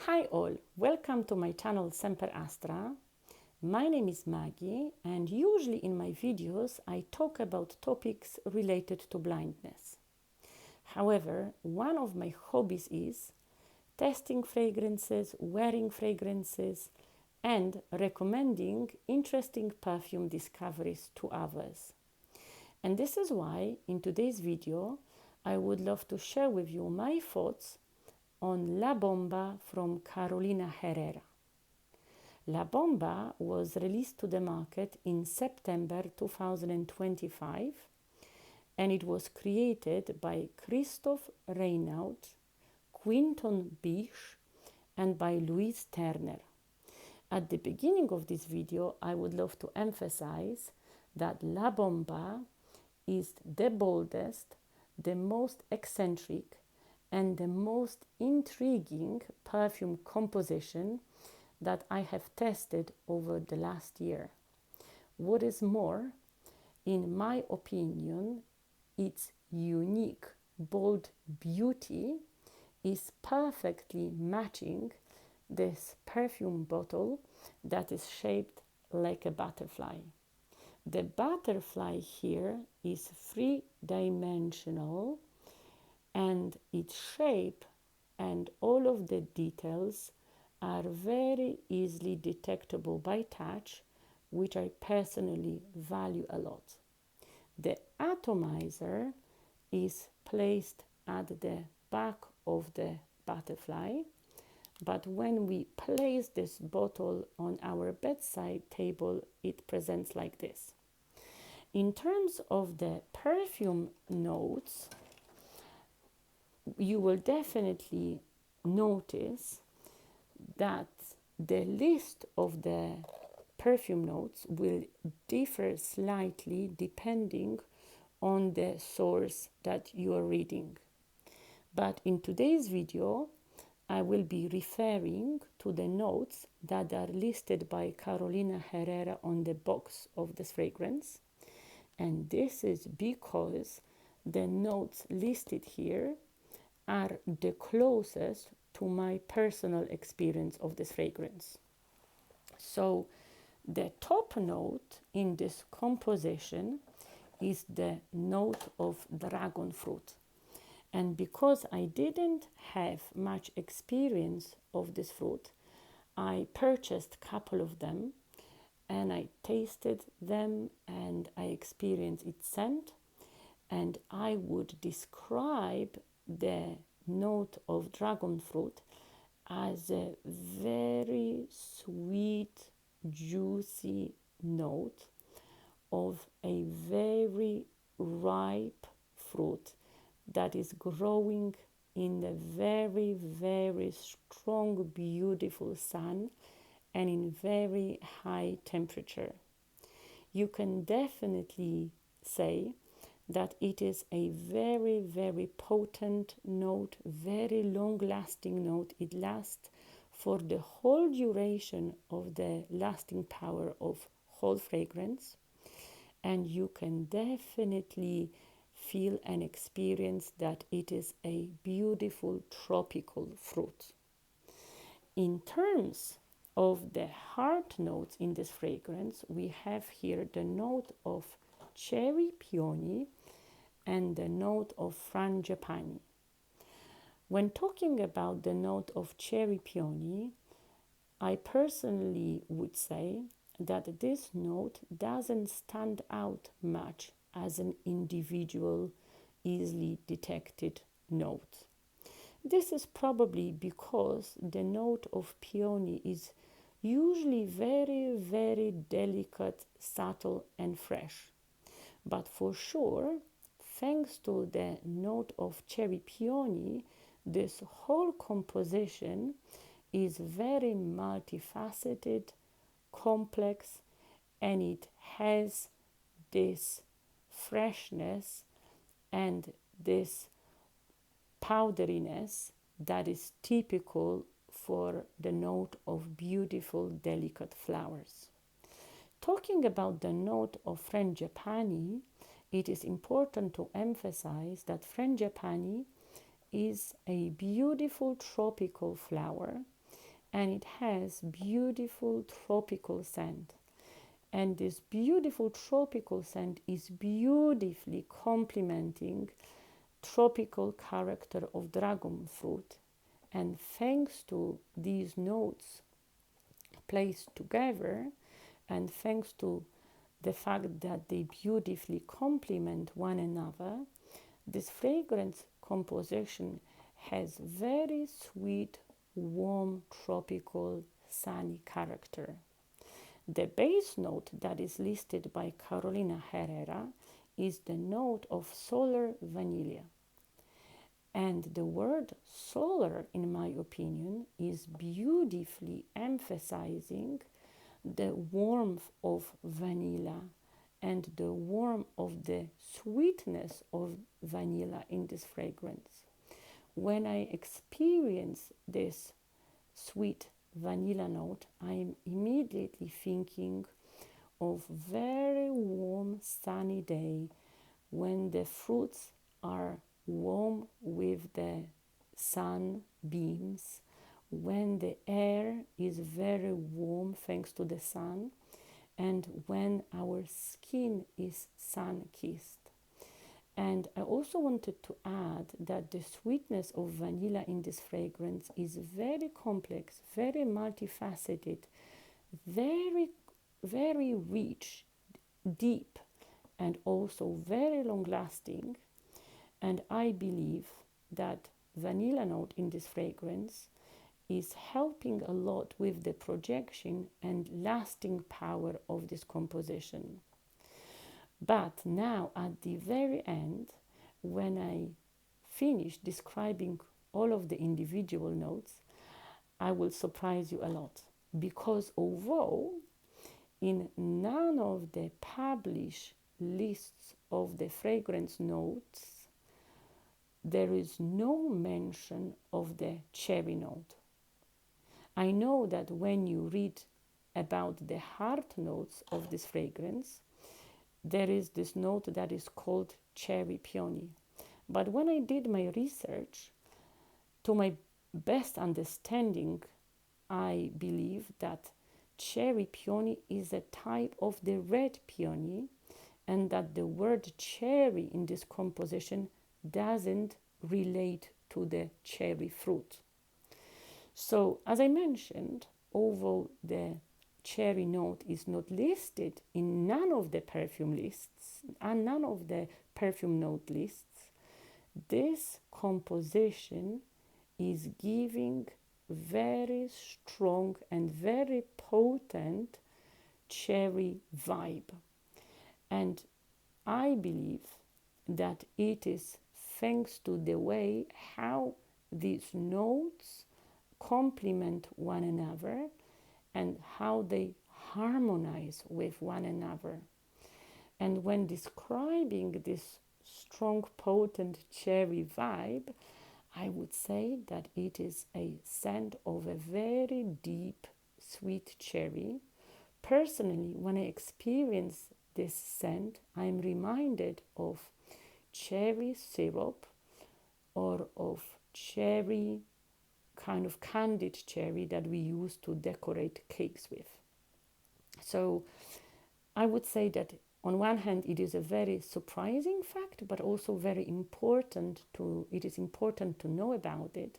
Hi all, welcome to my channel Semper Astra. My name is Maggie and usually in my videos I talk about topics related to blindness. However, one of my hobbies is testing fragrances, wearing fragrances and recommending interesting perfume discoveries to others. And this is why in today's video I would love to share with you my thoughts on La Bomba from Carolina Herrera. La Bomba was released to the market in September 2025 and it was created by Christoph Reynaud, Quinton Bisch and by Louise Turner. At the beginning of this video, I would love to emphasize that La Bomba is the boldest, the most eccentric and the most intriguing perfume composition that I have tested over the last year. What is more, in my opinion, its unique, bold beauty is perfectly matching this perfume bottle that is shaped like a butterfly. The butterfly here is three-dimensional and its shape and all of the details are very easily detectable by touch, which I personally value a lot. The atomizer is placed at the back of the butterfly, but when we place this bottle on our bedside table, it presents like this. In terms of the perfume notes, you will definitely notice that the list of the perfume notes will differ slightly depending on the source that you are reading. But in today's video, I will be referring to the notes that are listed by Carolina Herrera on the box of this fragrance. And this is because the notes listed here are the closest to my personal experience of this fragrance. So the top note in this composition is the note of dragon fruit. And because I didn't have much experience of this fruit, I purchased a couple of them and I tasted them and I experienced its scent, and I would describe the note of dragon fruit as a very sweet, juicy note of a very ripe fruit that is growing in a very, very strong, beautiful sun and in very high temperature. You can definitely say that it is a very, very potent note, very long-lasting note. It lasts for the whole duration of the lasting power of whole fragrance, and you can definitely feel and experience that it is a beautiful tropical fruit. In terms of the heart notes in this fragrance, we have here the note of cherry peony and the note of frangipani. When talking about the note of cherry peony, I personally would say that this note doesn't stand out much as an individual, easily detected note. This is probably because the note of peony is usually very, very delicate, subtle and fresh. But for sure, thanks to the note of cherry peony, this whole composition is very multifaceted, complex, and it has this freshness and this powderiness that is typical for the note of beautiful, delicate flowers. Talking about the note of frangipani, it is important to emphasize that frangipani is a beautiful tropical flower and it has beautiful tropical scent. And this beautiful tropical scent is beautifully complementing tropical character of dragon fruit. And thanks to these notes placed together, and thanks to the fact that they beautifully complement one another, this fragrance composition has very sweet, warm, tropical, sunny character. The base note that is listed by Carolina Herrera is the note of solar vanilla. And the word solar, in my opinion, is beautifully emphasizing the warmth of vanilla and the warmth of the sweetness of vanilla in this fragrance. When I experience this sweet vanilla note, I'm immediately thinking of very warm sunny day when the fruits are warm with the sun beams, when the air is very warm thanks to the sun, and when our skin is sun-kissed. And I also wanted to add that the sweetness of vanilla in this fragrance is very complex, very multifaceted, very, very rich, deep, and also very long lasting. And I believe that vanilla note in this fragrance is helping a lot with the projection and lasting power of this composition. But now at the very end, when I finish describing all of the individual notes, I will surprise you a lot, because although in none of the published lists of the fragrance notes, there is no mention of the cherry note. I know that when you read about the heart notes of this fragrance, there is this note that is called cherry peony. But when I did my research, to my best understanding, I believe that cherry peony is a type of the red peony, and that the word cherry in this composition doesn't relate to the cherry fruit. So, as I mentioned, although the cherry note is not listed in none of the perfume lists and none of the perfume note lists, this composition is giving very strong and very potent cherry vibe. And I believe that it is thanks to the way how these notes complement one another and how they harmonize with one another. And when describing this strong, potent cherry vibe, I would say that it is a scent of a very deep, sweet cherry. Personally, when I experience this scent, I'm reminded of cherry syrup or of cherry, kind of candied cherry that we use to decorate cakes with. So I would say that on one hand it is a very surprising fact, but also very important it is important to know about it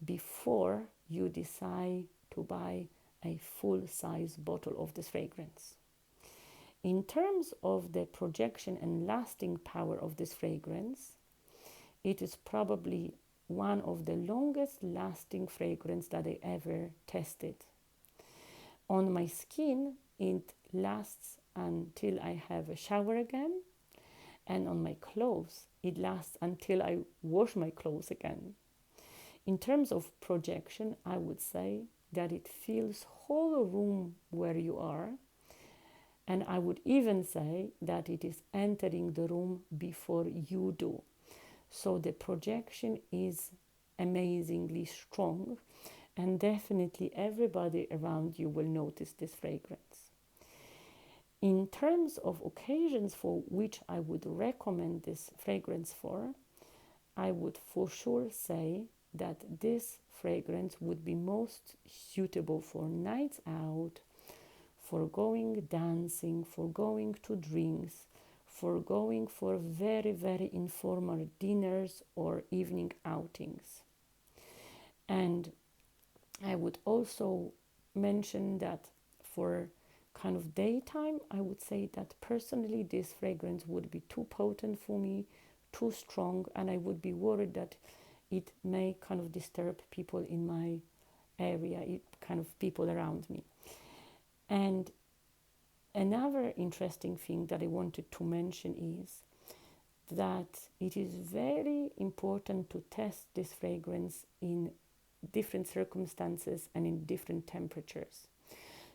before you decide to buy a full-size bottle of this fragrance. In terms of the projection and lasting power of this fragrance, it is probably one of the longest lasting fragrance that I ever tested. On my skin, it lasts until I have a shower again, and on my clothes, it lasts until I wash my clothes again. In terms of projection, I would say that it fills whole room where you are, and I would even say that it is entering the room before you do. So the projection is amazingly strong, and definitely everybody around you will notice this fragrance. In terms of occasions for which I would recommend this fragrance for, I would for sure say that this fragrance would be most suitable for nights out, for going dancing, for going to drinks, for going for very, very informal dinners or evening outings. And I would also mention that for kind of daytime, I would say that personally this fragrance would be too potent for me, too strong, and I would be worried that it may kind of disturb people in my area, kind of people around me. And another interesting thing that I wanted to mention is that it is very important to test this fragrance in different circumstances and in different temperatures.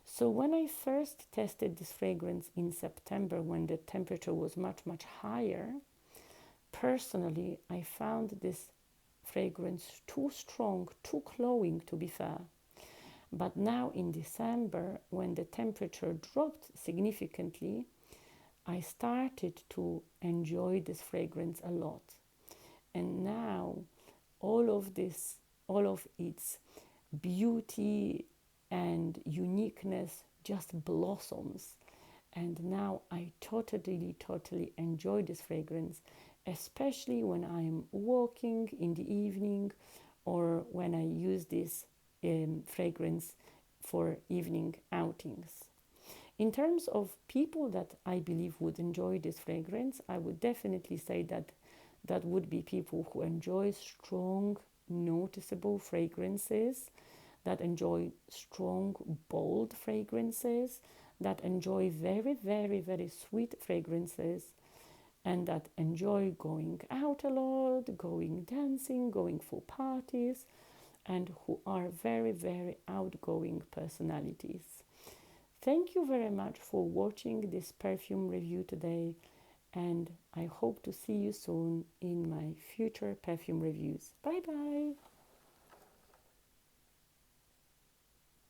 So when I first tested this fragrance in September, when the temperature was much, much higher, personally, I found this fragrance too strong, too cloying, to be fair. But now in December, when the temperature dropped significantly, I started to enjoy this fragrance a lot. And now all of its beauty and uniqueness just blossoms. And now I totally enjoy this fragrance, especially when I'm walking in the evening or when I use this fragrance for evening outings. In terms of people that I believe would enjoy this fragrance, I would definitely say that that would be people who enjoy strong, noticeable fragrances, that enjoy strong, bold fragrances, that enjoy very, very, very sweet fragrances, and that enjoy going out a lot, going dancing, going for parties, and who are very, very outgoing personalities. Thank you very much for watching this perfume review today, and I hope to see you soon in my future perfume reviews. Bye bye!